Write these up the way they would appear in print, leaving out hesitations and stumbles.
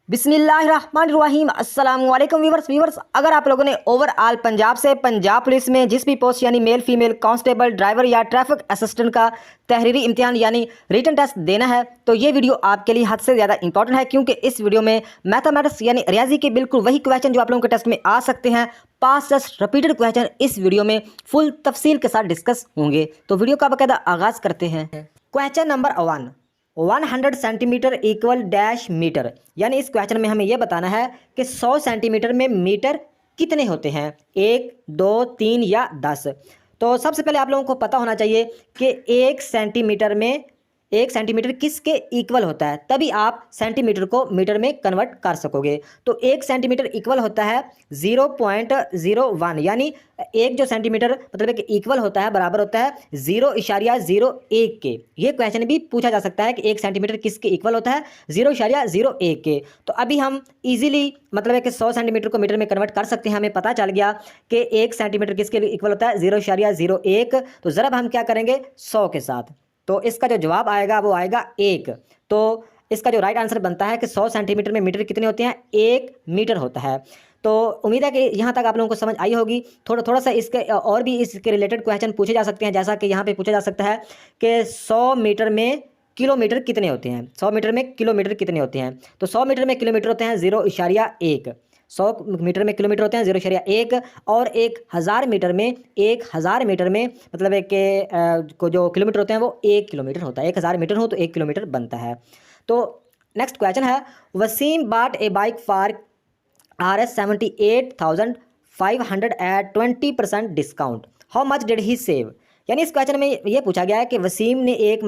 बिस्मिल्लाहिर्रहमानिर्रहीम अस्सलाम वालेकुम व्यूवर्स। अगर आप लोगों ने ओवरऑल पंजाब से पंजाब पुलिस में जिस भी पोस्ट यानी मेल फीमेल कांस्टेबल ड्राइवर या ट्रैफिक असिस्टेंट का तहरीरी इम्तिहान यानी रिटन टेस्ट देना है तो ये वीडियो आपके लिए हद से ज़्यादा इंपॉर्टेंट है, क्योंकि इस वीडियो में मैथमेटिक्स यानी रियाजी के बिल्कुल वही क्वेश्चन जो आप लोगों के टेस्ट में आ सकते हैं, पास्ट टेस्ट रिपीटेड क्वेश्चन इस वीडियो में फुल तफसील के साथ डिस्कस होंगे। तो वीडियो का बाकायदा आगाज़ करते हैं। Question number 100 centimetre equal dash metre, यानी इस क्वेश्चन में हमें यह बताना है कि 100 सेंटीमीटर में मीटर कितने होते हैं, 1, 2, 3 या 10। तो सबसे पहले आप लोगों को पता होना चाहिए कि 1 सेंटीमीटर किसके इक्वल होता है, तभी आप सेंटीमीटर को मीटर में कन्वर्ट कर सकोगे। तो 1 सेंटीमीटर इक्वल होता है 0.01, यानी एक जो सेंटीमीटर मतलब कि इक्वल होता है बराबर होता है 0.01 के। ये क्वेश्चन भी पूछा जा सकता है कि 1 सेंटीमीटर किसके इक्वल होता है, 0.01 के। तो अभी हम इजीली मतलब है कि 100 सेंटीमीटर को मीटर में कन्वर्ट कर सकते हैं। हमें पता चल गया कि 1 सेंटीमीटर किसके इक्वल होता है, 0.01। तो ज़रा हम क्या करेंगे 100 के साथ, तो इसका जो जवाब आएगा वो आएगा 1। तो इसका जो राइट आंसर बनता है कि 100 सेंटीमीटर में मीटर कितने होते हैं, 1 मीटर होता है। तो उम्मीद है कि यहाँ तक आप लोगों को समझ आई होगी। थोड़ा सा इसके और भी इसके रिलेटेड क्वेश्चन पूछे जा सकते हैं, जैसा कि यहाँ पे पूछा जा सकता है कि 100 मीटर में किलोमीटर कितने होते हैं, 100 मीटर में किलोमीटर कितने होते हैं। तो 100 मीटर में किलोमीटर होते हैं 0.1, 100 मीटर में किलोमीटर होते हैं 0.1, और 1000 मीटर में 1000 मीटर में मतलब है कि को जो किलोमीटर होते हैं वो 1 किलोमीटर होता है। 1000 मीटर हो तो 1 किलोमीटर बनता है। तो नेक्स्ट क्वेश्चन है, Wasim bought a bike for Rs78,500 at 20% discount, how much did he save. यानी इस क्वेश्चन में ये पूछा गया है कि वसीम ने एक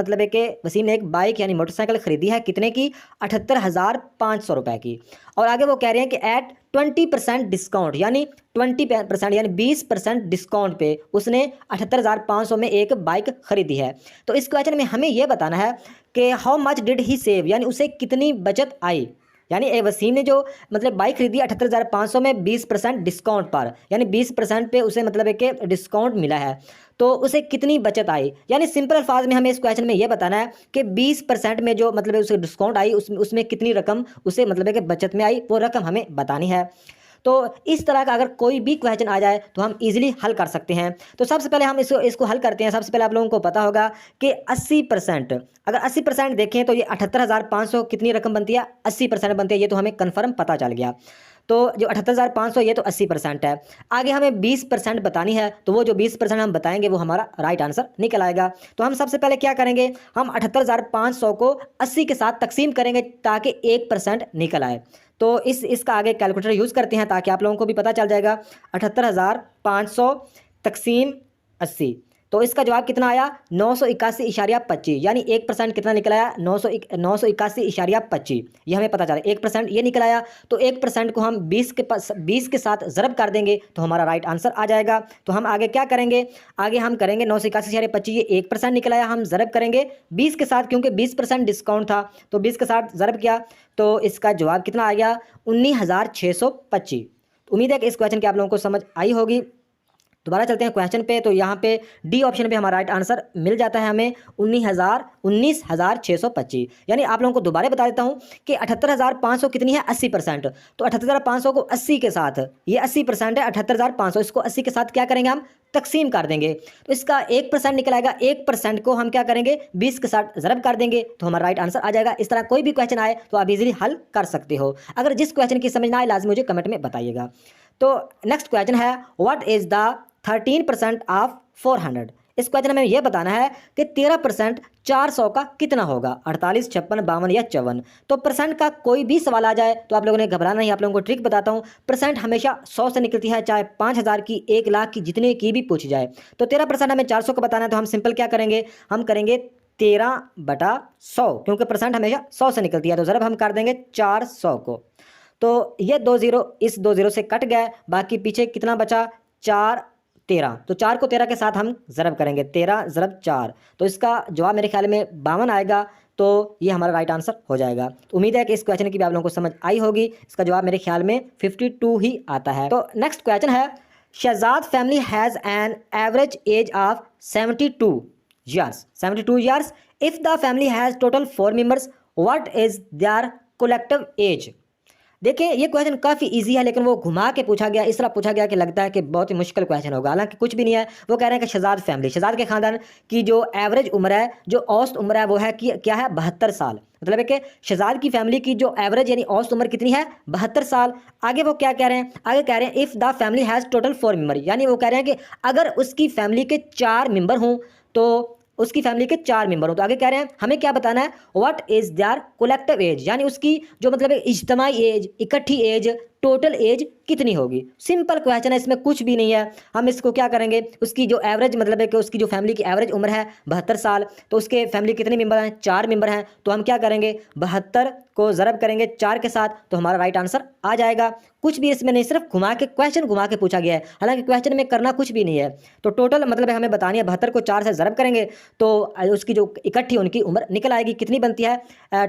बाइक यानी मोटरसाइकिल खरीदी है कितने की, 78,500 रुपए की। और आगे वो कह रहे हैं कि एट 20% डिस्काउंट, यानी 20% यानी 20% डिस्काउंट पे उसने 78,500 में एक बाइक खरीदी है। तो इस क्वेश्चन में हमें यह बताना है कि how much did he save, यानी उसे कितनी बचत आई। यानी वसीम ने जो मतलब बाइक खरीदी 78,500 में 20% डिस्काउंट पर, यानी 20% पे उसे मतलब है कि डिस्काउंट मिला है, तो उसे कितनी बचत आई। यानी सिंपल अल्फाज में हमें इस क्वेश्चन में यह बताना है कि 20% में जो मतलब उसे डिस्काउंट आई उसमें कितनी रकम उसे मतलब है कि बचत में आई, वो रकम हमें बतानी है। तो इस तरह का अगर कोई भी क्वेश्चन आ जाए तो हम इजीली हल कर सकते हैं। तो सबसे पहले हम इसको हल करते हैं। सबसे पहले आप लोगों को पता होगा कि 80%, अगर 80% देखें तो ये 78,500 कितनी रकम बनती है, 80% बनती है। ये तो हमें कन्फर्म पता चल गया। तो जो 78,500 ये तो 80% है। आगे हमें 20% बतानी है, तो वो जो 20% हम बताएंगे वो हमारा राइट आंसर निकल आएगा। तो हम सबसे पहले क्या करेंगे, हम 78,500 को 80 के साथ तकसीम करेंगे ताकि 1% निकल आए। तो इसका आगे कैलकुलेटर यूज़ करते हैं ताकि आप लोगों को भी पता चल जाएगा। 78,500 तकसीम 80, तो इसका जवाब कितना आया, 981.25, यानी 1% कितना निकल आया, 981.25। ये हमें पता चला 1% ये निकल आया। तो 1% को हम 20 के साथ ज़रब कर देंगे तो हमारा राइट आंसर आ जाएगा। तो हम आगे क्या करेंगे, आगे हम करेंगे 981.25, ये 1% निकल आया, हम ज़रब करेंगे 20 के साथ, क्योंकि 20% डिस्काउंट था। तो 20 के साथ ज़रब किया तो इसका जवाब कितना आ गया, 19,625। उम्मीद है कि इस क्वेश्चन की आप लोगों को समझ आई होगी। दोबारा चलते हैं क्वेश्चन पे। तो यहाँ पे डी ऑप्शन पे हमारा राइट आंसर मिल जाता है हमें 19,625। यानी आप लोगों को दोबारा बता देता हूँ कि 78,500 कितनी है, 80%। तो 78,500 को 80 के साथ, ये 80% है 78,500, इसको 80 के साथ क्या करेंगे, हम तकसीम कर देंगे। तो इसका 1% निकल आएगा। 1% को हम क्या करेंगे, 20 के साथ ज़रब कर देंगे तो हमारा राइट आंसर आ जाएगा। इस तरह कोई भी क्वेश्चन आए तो आप इजीली हल कर सकते हो। अगर जिस क्वेश्चन की समझ ना आए लाजमी मुझे कमेंट में बताइएगा। तो नेक्स्ट क्वेश्चन है, व्हाट इज़ द 13% ऑफ 400। इस क्वेश्चन में यह बताना है कि 13% 400 का कितना होगा, 48, 56, 52 या 54। तो परसेंट का कोई भी सवाल आ जाए तो आप लोगों ने घबराना नहीं। आप लोगों को ट्रिक बताता हूँ, परसेंट हमेशा 100 से निकलती है, चाहे 5,000 की, 1 लाख की, जितने की भी पूछी जाए। तो 13% हमें 400 का बताना है, तो हम सिंपल क्या करेंगे, हम करेंगे 13/100, क्योंकि परसेंट हमेशा 100 से निकलती है। तो ज़रा हम कर देंगे 400 को। तो ये 2 0 इस 2 0 से कट गए, बाकी पीछे कितना बचा, 4 13। तो 4 को 13 के साथ हम ज़रब करेंगे, 13 ज़रब 4, तो इसका जवाब मेरे ख्याल में 52 आएगा। तो ये हमारा राइट आंसर हो जाएगा। तो उम्मीद है कि इस क्वेश्चन की भी आप लोगों को समझ आई होगी। इसका जवाब मेरे ख्याल में 52 ही आता है। तो नेक्स्ट क्वेश्चन है, Shahzad family has an average age of 72 years. 72 years. If the family has total 4 members, what is their collective age. देखिए ये क्वेश्चन काफ़ी इजी है, लेकिन वो घुमा के पूछा गया, इस तरह पूछा गया कि लगता है कि बहुत ही मुश्किल क्वेश्चन होगा। हालांकि कुछ भी नहीं है। वो कह रहे हैं कि शहजाद फैमिली, शहजाद के खानदान की जो एवरेज उम्र है, जो औसत उम्र है, वो है कि क्या है, 72 साल। मतलब है कि शहजाद की फैमिली की जो एवरेज यानी औसत उम्र कितनी है, 72 साल। आगे वो क्या कह रहे हैं, आगे कह रहे हैं if the family has total 4 member, यानी वो कह रहे हैं कि अगर उसकी फैमिली के 4 मेंबर हों, तो उसकी फैमिली के 4 मेंबर हो, तो आगे कह रहे हैं हमें क्या बताना है, what is their collective age, यानी उसकी जो मतलब है इज्तिमाई एज, इकट्ठी एज, टोटल एज कितनी होगी। सिंपल क्वेश्चन है, इसमें कुछ भी नहीं है। हम इसको क्या करेंगे, उसकी जो एवरेज मतलब है कि उसकी जो फैमिली की एवरेज उम्र है 72 साल, तो उसके फैमिली कितने मेंबर हैं, 4 मेंबर हैं। तो हम क्या करेंगे, 72 को ज़रब करेंगे 4 के साथ, तो हमारा राइट आंसर आ जाएगा। कुछ भी इसमें नहीं, सिर्फ घुमा के क्वेश्चन घुमा के पूछा गया है। हालांकि क्वेश्चन में करना कुछ भी नहीं है। तो टोटल मतलब हमें बतानी है, 72 को 4 से ज़रब करेंगे तो उसकी जो इकट्ठी उनकी उम्र निकल आएगी, कितनी बनती है,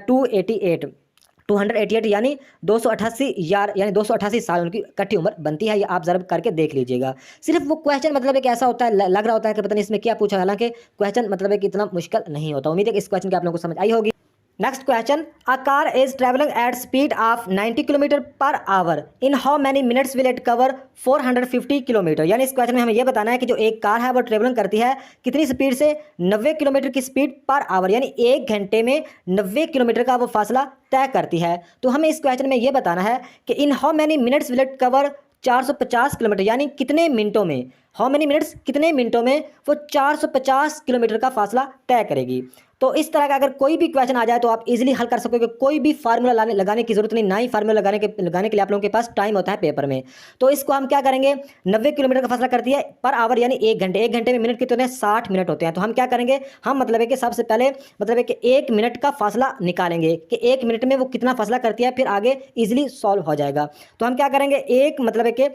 288 यानी 288 यानी 288 साल उनकी इकट्ठी उम्र बनती है। ये आप ज़रूर करके देख लीजिएगा। सिर्फ वो क्वेश्चन मतलब एक ऐसा होता है, लग रहा होता है कि पता नहीं इसमें क्या पूछा, हालांकि क्वेश्चन मतलब है कि इतना मुश्किल नहीं होता। उम्मीद है कि इस क्वेश्चन की आप लोगों को समझ आई होगी। Next question, a car is travelling at speed of 90 kilometre per hour, in how many minutes will it cover 450 kilometre. यानी इस क्वेश्चन में हमें यह बताना है कि जो एक कार है वो ट्रेवलिंग करती है कितनी स्पीड से, 90 किलोमीटर की स्पीड पर आवर, यानी 1 घंटे में 90 किलोमीटर का वो फासला तय करती है। तो हमें इस क्वेश्चन में यह बताना है कि in how many minutes will it cover 450 kilometre, यानी कितने मिनटों में, हाउ मेनी मिनट्स कितने मिनटों में वो 450 किलोमीटर का फासला तय करेगी। तो इस तरह का अगर कोई भी क्वेश्चन आ जाए तो आप इजीली हल कर सकोगे, कोई भी फार्मूला लगाने की जरूरत नहीं, ना ही फार्मूला लगाने के लिए आप लोगों के पास टाइम होता है पेपर में। तो इसको हम क्या करेंगे, 90 किलोमीटर का फासला करती है पर आवर, यानी 1 घंटे में मिनट कितने, 60 मिनट होते हैं। तो हम क्या करेंगे, हम मतलब है कि सबसे पहले मतलब है कि 1 मिनट का फासला निकालेंगे कि 1 मिनट में वो कितना फासला करती है, फिर आगे इजिली सॉल्व हो जाएगा। तो हम क्या करेंगे, एक मतलब है कि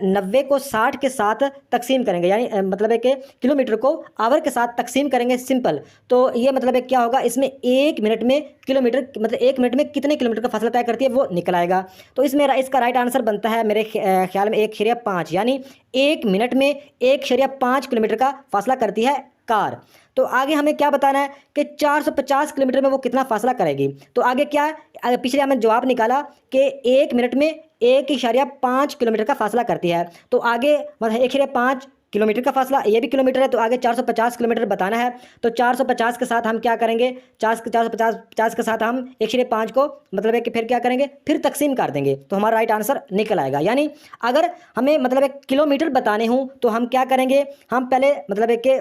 90 को 60 के साथ तकसीम करेंगे, यानी मतलब है कि किलोमीटर को आवर के साथ तकसीम करेंगे, सिंपल। तो ये मतलब है क्या होगा, इसमें 1 मिनट में किलोमीटर मतलब 1 मिनट में कितने किलोमीटर का फासला तय करती है वो निकल आएगा। तो इसमें इसका राइट आंसर बनता है मेरे ख्याल में 1/5, यानी 1 मिनट में 1/5 किलोमीटर का फासला करती है कार। तो आगे हमें क्या बताना है कि 450 किलोमीटर में वो कितना फासला करेगी। तो आगे क्या है, पिछले हमने जवाब निकाला कि 1 मिनट में 1/5 किलोमीटर का फासला करती है। तो आगे मतलब 1/5 किलोमीटर का फासला, ये भी किलोमीटर है, तो आगे 450 किलोमीटर बताना है। तो 450 के साथ हम क्या करेंगे, 450 के साथ हम 1/5 को मतलब है कि फिर क्या करेंगे, फिर तकसीम कर देंगे, तो हमारा राइट आंसर निकल आएगा। यानी अगर हमें मतलब एक किलोमीटर बताने हों तो हम क्या करेंगे, हम पहले मतलब है कि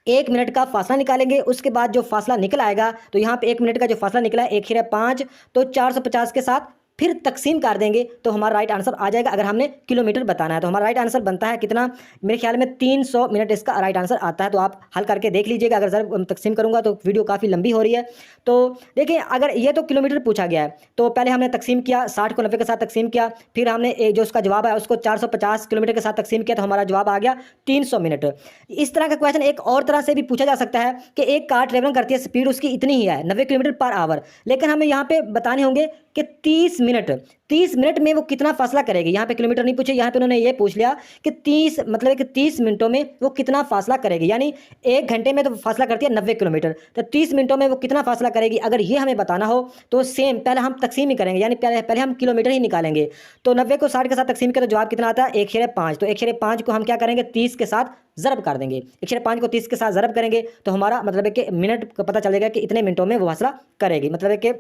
1 मिनट का फासला निकालेंगे, उसके बाद जो फासला निकल आएगा, तो यहाँ पे 1 मिनट का जो फासला निकला है 1/5, तो 450 के साथ फिर तकसीम कर देंगे, तो हमारा राइट आंसर आ जाएगा। अगर हमने किलोमीटर बताना है तो हमारा राइट आंसर बनता है कितना, मेरे ख्याल में 300 मिनट इसका राइट आंसर आता है। तो आप हल करके देख लीजिएगा। अगर ज़रा तकसीम करूँगा तो वीडियो काफ़ी लंबी हो रही है। तो देखिए, अगर ये तो किलोमीटर पूछा गया है, तो पहले हमने तकसीम किया, 60 को 90 के साथ तकसीम किया, फिर हमने जो उसका जवाब है उसको 450 किलोमीटर के साथ तकसीम किया, तो हमारा जवाब आ गया 300 मिनट। इस तरह का क्वेश्चन एक और तरह से भी पूछा जा सकता है कि एक कार ट्रेवलिंग करती है, स्पीड उसकी इतनी ही है 90 किलोमीटर पर आवर, लेकिन हमें यहाँ पे बताने होंगे कि 30 मिनट में वो कितना फासला करेगी। यहाँ पे किलोमीटर नहीं पूछे, यहाँ पे उन्होंने ये पूछ लिया कि 30 मतलब कि 30 मिनटों में वो कितना फासला करेगी। यानी 1 घंटे में तो फासला करती है 90 किलोमीटर, तो 30 मिनटों में वो कितना फासला करेगी। अगर ये हमें बताना हो तो सेम पहले हम तकसीम ही करेंगे, यानी पहले हम किलोमीटर ही निकालेंगे। तो 90 को 60 के साथ तकसीम करें तो जवाब कितना आता है, 1/5। तो 1/5 को हम क्या करेंगे, 30 के साथ ज़रब कर देंगे। 1/5 को 30 के साथ ज़रब करेंगे तो हमारा मतलब है कि मिनट का पता चलेगा कि इतने मिनटों में वो फासला करेगी। मतलब है कि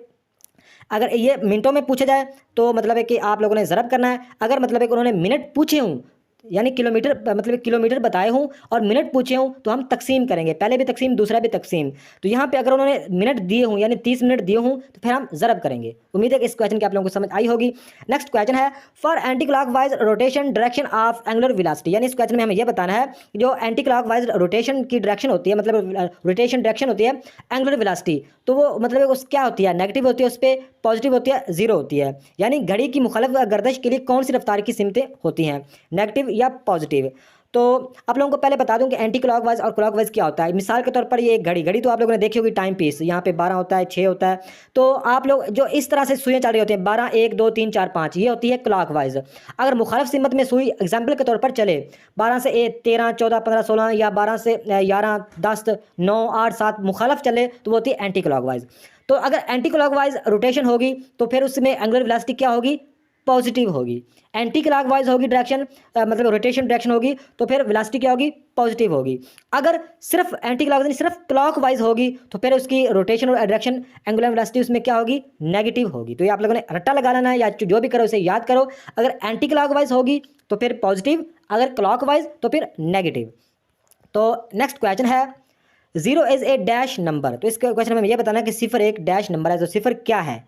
अगर ये मिनटों में पूछा जाए तो मतलब है कि आप लोगों ने ज़रब करना है। अगर मतलब है कि उन्होंने मिनट पूछे हों, यानी किलोमीटर मतलब किलोमीटर बताए हों और मिनट पूछे हों, तो हम तकसीम करेंगे, पहले भी तकसीम दूसरा भी तकसीम। तो यहाँ पे अगर उन्होंने मिनट दिए हों यानी 30 मिनट दिए हों तो फिर हम ज़रब करेंगे। उम्मीद है कि इस क्वेश्चन की आप लोगों को समझ आई होगी। नेक्स्ट क्वेश्चन है, for anti clockwise rotation direction of angular velocity. यानी इस क्वेश्चन में हमें यह बताना है जो एंटी क्लॉकवाइज रोटेशन की डायरेक्शन होती है, मतलब रोटेशन डायरेक्शन होती है एंगुलर वेलोसिटी, तो वो मतलब उस क्या होती है, नेगेटिव होती है, उस पर पॉजिटिव होती है, जीरो होती है। यानी घड़ी की मुखालिफ गर्दश के लिए कौन सी रफ्तार की सिमतें होती हैं, नेगेटिव या पॉजिटिव। तो आप लोगों को पहले बता दूं कि एंटी क्लॉकवाइज और क्लॉकवाइज क्या होता है। मिसाल के तौर पर ये एक घड़ी तो आप लोगों ने देखी होगी, टाइम पीस, यहाँ पे 12 होता है, 6 होता है। तो आप लोग जो इस तरह से सुइयाँ चल रही होती हैं 12, 1, 2, 3, 4, 5, ये होती है क्लॉकवाइज। अगर मुखालिफ सिमत में सुई एग्जाम्पल के तौर पर चले 12 से 13, 14, 15, 16 या 12 से 11, 10, 9, 8, 7 मुखालिफ चले तो वो होती है एंटी क्लॉकवाइज। तो अगर एंटी क्लॉकवाइज रोटेशन होगी तो फिर उसमें एंगुलर वेलोसिटी क्या होगी, पॉजिटिव होगी। एंटी क्लॉकवाइज होगी डायरेक्शन, मतलब रोटेशन डायरेक्शन होगी तो फिर वेलोसिटी क्या होगी, पॉजिटिव होगी। अगर सिर्फ एंटी क्लॉकवाइज सिर्फ क्लॉकवाइज होगी तो फिर उसकी रोटेशन और डायरेक्शन एंगुलर वेलोसिटी उसमें क्या होगी, नेगेटिव होगी। तो ये आप लोगों ने रट्टा लगा लेना है या जो भी करो उसे याद करो। अगर एंटी क्लॉकवाइज होगी तो फिर पॉजिटिव, अगर क्लॉकवाइज तो फिर नेगेटिव। तो नेक्स्ट क्वेश्चन है, zero is a dash number. तो इस क्वेश्चन में ये बताना कि सिफर एक डैश नंबर है। तो सिफर क्या है,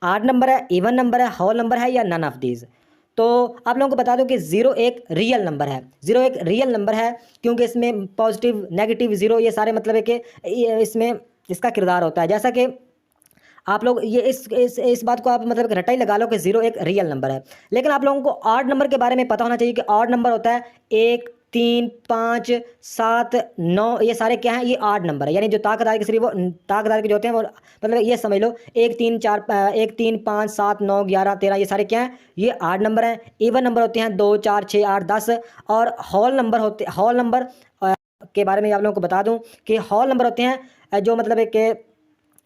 आड नंबर है, इवन नंबर है, होल नंबर है या नन ऑफ दीज। तो आप लोगों को बता दो कि जीरो एक रियल नंबर है। जीरो एक रियल नंबर है क्योंकि इसमें पॉजिटिव नेगेटिव जीरो ये सारे मतलब है कि इसमें इसका किरदार होता है। जैसा कि आप लोग ये इस बात को आप मतलब रटाई लगा लो कि जीरो एक रियल नंबर है। लेकिन आप लोगों को ऑड नंबर के बारे में पता होना चाहिए कि ऑड नंबर होता है 1, 3, 5, 7, 9, ये सारे क्या हैं, ये ऑड नंबर है। यानी जो ताकतदार के सिर्फ वो ताकतदार के जो होते हैं वो मतलब ये समझ लो 1, 3, 4, 1, 3, 5, 7, 9, 11, 13 ये सारे क्या हैं, ये ऑड नंबर हैं। इवन नंबर होते हैं 2, 4, 6, 8, 10 और होल नंबर के बारे में आप लोगों को बता दूं कि होल नंबर होते हैं जो मतलब है कि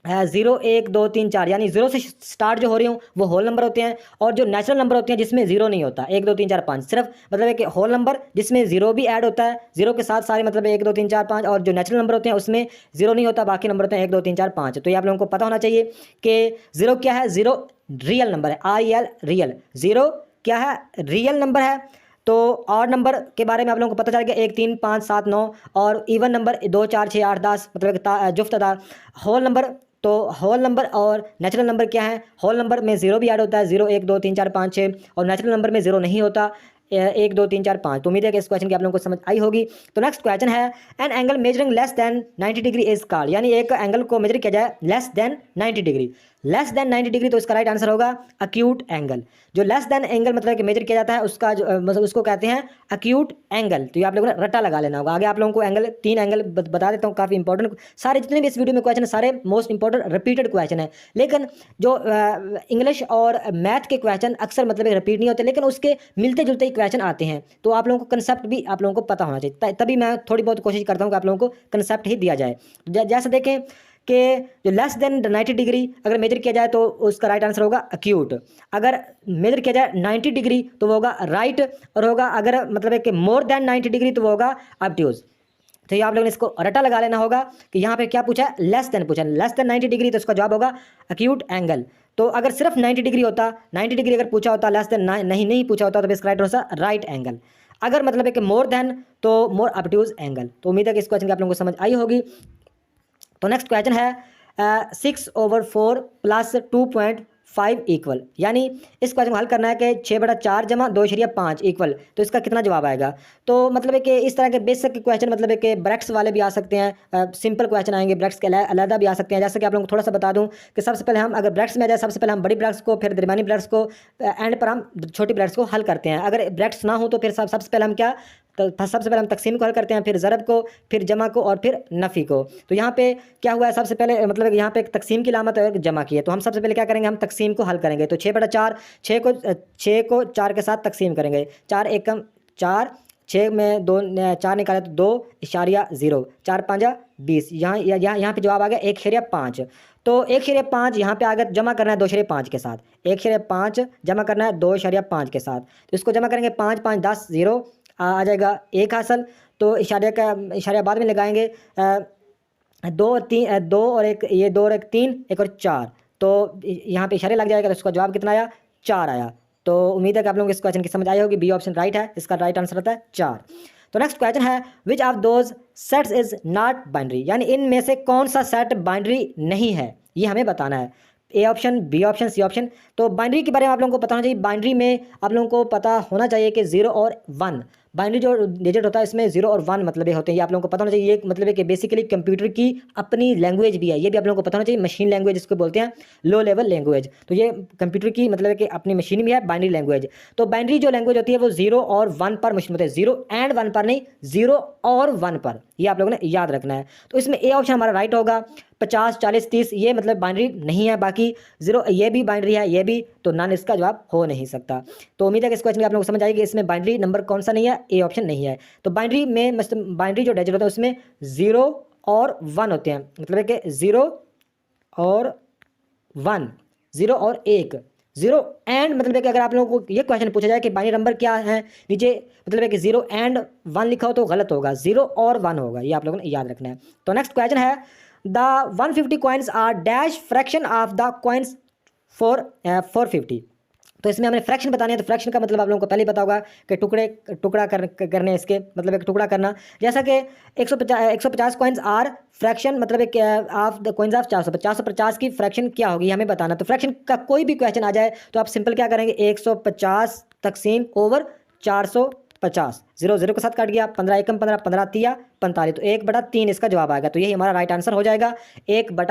0, 1, 2, 3, 4 यानी जीरो से स्टार्ट जो हो रही हूँ वो होल नंबर होते हैं। और जो नेचुरल नंबर होते हैं जिसमें जीरो नहीं होता, 1, 2, 3, 4, 5 सिर्फ मतलब है कि होल नंबर जिसमें जीरो भी ऐड होता है, जीरो के साथ सारे मतलब 1, 2, 3, 4, 5। और जो नेचुरल नंबर होते हैं उसमें जीरो नहीं होता, बाकी नंबर होते हैं 1, 2, 3, 4, 5। तो ये आप लोगों को पता होना चाहिए कि जीरो क्या है, जीरो रियल नंबर है, REL रियल। जीरो क्या है, रियल नंबर है। तो ऑड नंबर के बारे में आप लोगों को पता चल गया 1, 3, 5, 7, 9 और इवन नंबर 2, 4, 6, 8, 10 मतलब जुफ्तदार। होल नंबर, तो होल नंबर और नेचुरल नंबर क्या है, होल नंबर में जीरो भी ऐड होता है, 0, 1, 2, 3, 4, 5, 6 और नेचुरल नंबर में जीरो नहीं होता, 1, 2, 3, 4, 5। तो उम्मीद है कि इस क्वेश्चन की आप लोगों को समझ आई होगी। तो नेक्स्ट क्वेश्चन है, an angle measuring less than 90 degree is called. यानी एक एंगल को मेजर किया जाए less than 90 degree, less than 90 degree, तो इसका राइट आंसर होगा अक्यूट एंगल। जो लेस देन एंगल मतलब कि मेजर किया जाता है उसका जो मतलब उसको कहते हैं अक्यूट एंगल। तो ये आप लोगों ने रट्टा लगा लेना होगा। आगे आप लोगों को एंगल 3 एंगल बता देता हूँ, काफ़ी इंपॉर्टेंट सारे जितने भी इस वीडियो में क्वेश्चन है सारे मोस्ट इंपॉर्टेंट रिपीटेड क्वेश्चन है। लेकिन जो इंग्लिश और मैथ के क्वेश्चन अक्सर मतलब रिपीट नहीं होते, लेकिन उसके मिलते जुलते ही क्वेश्चन आते हैं। तो आप लोगों को कंसेप्ट भी आप लोगों को पता होना चाहिए, तभी मैं थोड़ी बहुत कोशिश करता हूँ कि आप लोगों को कंसेप्ट ही दिया जाए। जैसे देखें कि जो लेस देन 90 डिग्री अगर मेजर किया जाए तो उसका राइट आंसर होगा अक्यूट। अगर मेजर किया जाए 90 डिग्री तो वो होगा राइट, और होगा अगर मतलब है कि मोर देन 90 डिग्री तो वो होगा ऑब्ट्यूज। तो ये आप लोगों ने इसको रटा लगा लेना होगा कि यहाँ पे क्या पूछा है, लेस देन पूछा है, लेस देन 90 डिग्री तो इसका जवाब होगा अक्यूट एंगल। तो अगर सिर्फ 90 डिग्री होता, 90 डिग्री अगर पूछा होता, लेस देन नहीं पूछा होता, तो इसका राइट होता राइट एंगल। अगर मतलब है कि मोर देन तो मोर ऑब्ट्यूज एंगल। तो उम्मीद है कि इस क्वेश्चन की आप लोगों को समझ आई होगी। तो नेक्स्ट क्वेश्चन है 6/4 प्लस 2.5 इक्वल। यानी इस क्वेश्चन को हल करना है कि 6/4 जमा 2.5 इक्वल, तो इसका कितना जवाब आएगा। तो मतलब है कि इस तरह के बेसिक क्वेश्चन मतलब है कि ब्रैकेट्स वाले भी आ सकते हैं, सिंपल क्वेश्चन आएंगे, ब्रैकेट्स के अलग भी आ सकते हैं। जैसे कि आप लोगों को थोड़ा सा बता दूं कि सबसे पहले हम अगर ब्रैकेट्स में आ जाए, सबसे पहले हम बड़ी ब्रैकेट्स को, फिर दरमियानी ब्रैकेट्स को, एंड पर हम छोटी ब्रैकेट्स को हल करते हैं। अगर ब्रैकेट्स ना हो तो फिर सबसे पहले हम क्या, तो सबसे पहले हम तकसीम को हल करते हैं, फिर ज़रब को, फिर जमा को और फिर नफ़ी को। तो यहाँ पे क्या हुआ है, सबसे पहले मतलब यहाँ पे एक तकसीम की लामत है और एक जमा की है। तो हम सबसे पहले क्या करेंगे, हम तकसीम को हल करेंगे। तो 6/4, 6 को 4 के साथ तकसीम करेंगे। 4 एकम 4, 6 में 2 4 निकाले तो 2.0, 4 5 20। यहाँ पे जवाब आ गया 1.5। तो 1.5 यहाँ पे आ गया, जमा करना है 2.5 के साथ, 1.5 जमा करना है 2.5 के साथ। तो इसको जमा करेंगे 5 5 10 0 आ जाएगा 1 हासिल। तो इशारे बाद में लगाएंगे 2 और 1, ये 2 और 1 3, 1 और 4। तो यहाँ पे इशारे लग जाएगा, तो इसका जवाब कितना आया, 4 आया। तो उम्मीद है कि आप लोगों को इस क्वेश्चन की समझ आई होगी। बी ऑप्शन राइट है, इसका राइट आंसर होता है 4। तो नेक्स्ट क्वेश्चन है, which of those sets is not binary. यानी इनमें से कौन सा सेट बाइनरी नहीं है, ये हमें बताना है। A option, B option, C option. तो बाइनरी के बारे में आप लोगों को पता होना चाहिए। बाइनरी में आप लोगों को पता होना चाहिए कि 0 और 1, बाइनरी जो डिजिट होता है इसमें 0 और 1 मतलब ये होते हैं। ये आप लोगों को पता होना चाहिए। ये मतलब है कि बेसिकली कंप्यूटर की अपनी लैंग्वेज भी है, ये भी आप लोगों को पता होना चाहिए। मशीन लैंग्वेज इसको बोलते हैं, लो लेवल लैंग्वेज। तो ये कंप्यूटर की मतलब है कि अपनी मशीन भी है, बाइनरी लैंग्वेज। तो बाइनरी जो लैंग्वेज होती है वो 0 और 1 पर मशीन होती है, 0 एंड 1 पर नहीं, 0 और 1 पर। ये आप लोगों ने याद रखना है। तो इसमें ए ऑप्शन हमारा राइट होगा। 50 40 30 ये मतलब बाइनरी नहीं है, बाकी 0 ये भी बाइनरी है, ये भी, तो नन इसका जवाब हो नहीं सकता। तो उम्मीद है कि इस क्वेश्चन में आप लोगों को समझ आएगी। इसमें बाइनरी नंबर कौन सा नहीं है, ए ऑप्शन नहीं है। तो बाइनरी में बाइनरी जो डिजिट होता है उसमें 0 और 1 होते हैं, मतलब है कि 0 और 1, 0 और 1, 0 एंड मतलब है कि अगर आप लोगों को ये क्वेश्चन पूछा जाए कि बाइनरी नंबर क्या है, नीचे मतलब है कि 0 एंड 1 लिखा हो तो गलत होगा, 0 और 1 होगा, ये आप लोगों ने याद रखना है। तो नेक्स्ट क्वेश्चन है the 150 coins are dash fraction of the coins 450। तो इसमें हमें फ्रैक्शन बताने हैं, तो फ्रैक्शन का मतलब आप लोगों को पहले ही पता होगा कि टुकड़ा करने, इसके मतलब एक टुकड़ा करना। जैसा कि 150 कॉइन्स आर फ्रैक्शन मतलब एक ऑफ द कॉइन्स ऑफ 450 की फ्रैक्शन क्या होगी हमें बताना। तो फ्रैक्शन का कोई भी क्वेश्चन आ जाए तो आप सिंपल क्या करेंगे, 150 तकसीम ओवर 450, 0 0 के साथ काट गया, 15 एकम 15, 15 तिया 45, तो 1/3 इसका जवाब आएगा। तो यही हमारा राइट आंसर हो जाएगा, 1/3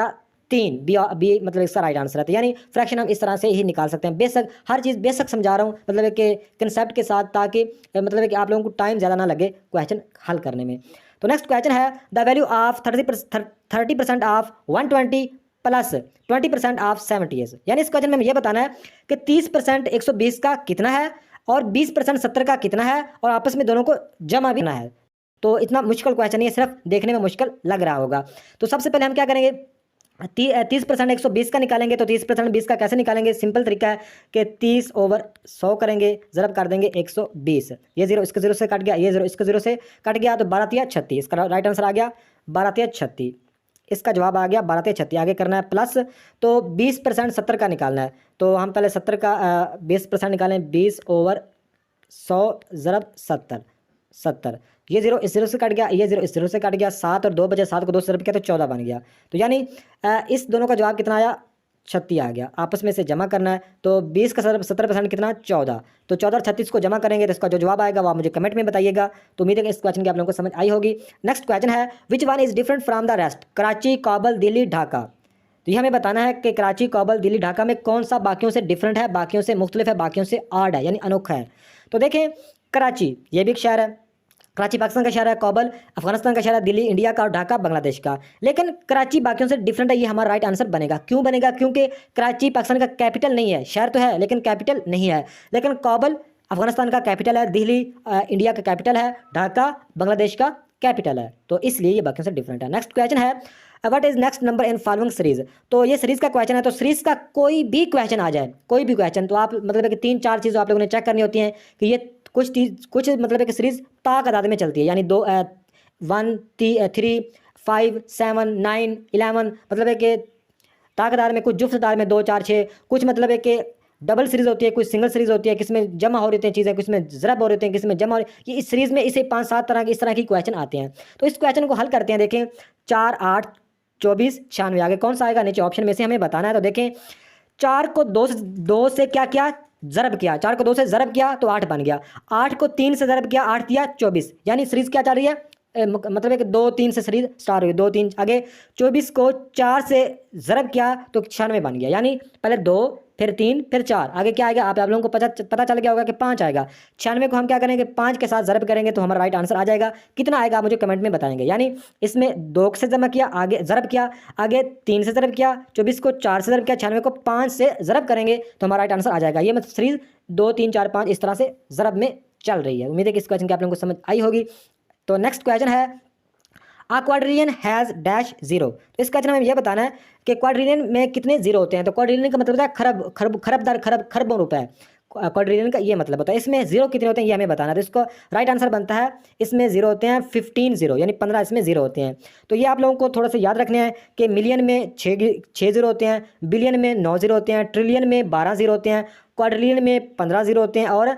बी मतलब इसका राइट आंसर है। तो यानी फ्रैक्शन हम इस तरह से ही निकाल सकते हैं। बेशक हर चीज़ बेशक समझा रहा हूँ मतलब है कि कंसेप्ट के साथ, ताकि मतलब है कि आप लोगों को टाइम ज़्यादा ना लगे क्वेश्चन हल करने में। तो नेक्स्ट क्वेश्चन है the value of 30% of 120 plus 20% of 70 S. यानी इस क्वेश्चन में ये बताना है कि 30% 120 का कितना है और 20% 70 का कितना है, और आपस में दोनों को जमा भी करना है। तो इतना मुश्किल क्वेश्चन नहीं है, सिर्फ देखने में मुश्किल लग रहा होगा। तो सबसे पहले हम क्या करेंगे, 30% 120 का निकालेंगे। तो 30% 20 का कैसे निकालेंगे, सिंपल तरीका है कि 30/100 करेंगे, ज़रब कर देंगे 120, ये 0 इसके 0 से कट गया, ये 0 इसके 0 से कट गया, तो 12 × 36 इसका राइट आंसर आ गया, 12 × 36 इसका जवाब आ गया, 12 × 36। आगे करना है प्लस, तो 20% 70 का निकालना है। तो हम पहले 70 का 20% निकालें, 20/100 ज़रब 70, ये 0 इस 0 से कट गया, ये 0 इस 0 से कट गया, 7 और 2 बचे, 7 को 2 से ज़रब किया तो 14 बन गया। तो यानी इस दोनों का जवाब कितना आया, 36 आ गया। आपस में से जमा करना है, तो 20 का 70% कितना, 14, तो 14 और 36 को जमा करेंगे तो इसका जो जवाब आएगा वो आप मुझे कमेंट में बताइएगा। तो उम्मीद है कि इस क्वेश्चन की आप लोगों को समझ आई होगी। नेक्स्ट क्वेश्चन है which one is different from the rest, Karachi, Kabul, Delhi, Dhaka. तो ये हमें बताना है कि कराची, काबुल, दिल्ली, ढाका में कौन सा बाकियों से डिफरेंट है, बाकियों से मुख्तलिफ है, बाकियों से आड है, यानी अनोखा है। तो देखें, कराची ये भी एक शहर है, कराची पाकिस्तान का शहर है, काबुल अफगानिस्तान का शहर है, दिल्ली इंडिया का और ढाका बांग्लादेश का। लेकिन कराची बाकियों से डिफरेंट है, ये हमारा राइट आंसर बनेगा। क्यों बनेगा, क्योंकि कराची पाकिस्तान का कैपिटल नहीं है, शहर तो है लेकिन कैपिटल नहीं है। लेकिन काबुल अफगानिस्तान का कैपिटल है, दिल्ली इंडिया का कैपिटल है, ढाका बांग्लादेश का कैपिटल है, तो इसलिए ये बाकियों से डिफरेंट है। नेक्स्ट क्वेश्चन है what is next number in following series. तो ये सीरीज का क्वेश्चन है, तो सीरीज का कोई भी क्वेश्चन आ जाए, कोई भी क्वेश्चन, तो आप मतलब है कि 3-4 चीज़ें आप लोगों ने चेक करनी होती हैं कि ये कुछ मतलब है कि सीरीज ता तादाद में चलती है, यानी 2 1 3 5 7 9 11, मतलब है कि ताकदार में कुछ जुफ्त तादाद में 2 4 6, कुछ मतलब है कि डबल सीरीज होती है, कुछ सिंगल सीरीज होती है, किसमें जमा हो रही हैं चीज़ें, किसमें ज़रब हो रहे हैं, किसमें जमा हो रही। ये इस सीरीज़ में इसे 5-7 तरह के इस तरह की क्वेश्चन आते हैं। तो इस क्वेश्चन को हल करते हैं। देखें 4 8 24 96, आगे कौन सा आएगा, नीचे ऑप्शन में से हमें बताना है। तो देखें 4 को 2 से क्या किया, ज़रब किया, 4 को 2 से ज़रब किया तो 8 बन गया, 8 को 3 से ज़रब किया, 8 दिया 24, यानी सीरीज़ क्या चल रही है, मतलब है कि 2 3 से सीरीज स्टार्ट हुई, 2 3 आगे 24 को 4 से ज़रब किया तो 96 बन गया, यानी पहले 2 फिर 3 फिर 4, आगे क्या आएगा आप लोगों को पता चल गया होगा कि 5 आएगा। 96 को हम क्या करेंगे, 5 के साथ ज़रब करेंगे तो हमारा राइट आंसर आ जाएगा। कितना आएगा आप मुझे कमेंट में बताएंगे। यानी इसमें 2 से जमा किया, आगे ज़रब किया, आगे 3 से ज़रब किया, 24 को 4 से ज़रब किया, 96 को 5 से ज़रब करेंगे तो हमारा राइट आंसर आ जाएगा। ये मतलब सीरीज 2 3 4 5 इस तरह से ज़रब में चल रही है। उम्मीद है कि इस क्वेश्चन की आप लोगों को समझ आई होगी। तो नेक्स्ट क्वेश्चन है आ क्वाड्रिलियन हैज़ डैश जीरो। तो इस क्वेश्चन में यह बताना है कि क्वाड्रिलियन में कितने जीरो होते हैं। तो क्वाड्रिलियन का मतलब होता है खरबदार खरबों रुपए, क्वाड्रिलियन का ये मतलब होता है। इसमें जीरो कितने होते हैं ये हमें बताना है। तो इसको राइट आंसर बनता है, इसमें जीरो होते हैं 15 जीरो, यानी 15 इसमें जीरो होते हैं। तो ये आप लोगों को थोड़ा सा याद रखने हैं कि मिलियन में 6 जीरो होते हैं, बिलियन में 9 जीरो होते हैं, ट्रिलियन में 12 जीरो होते हैं, क्वाड्रिलियन में 15 जीरो होते हैं और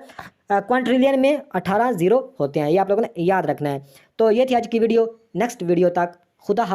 क्वाड्रिलियन में 18 जीरो होते हैं। ये आप लोगों ने याद रखना है। तो ये थी आज की वीडियो। नेक्स्ट वीडियो तक खुदा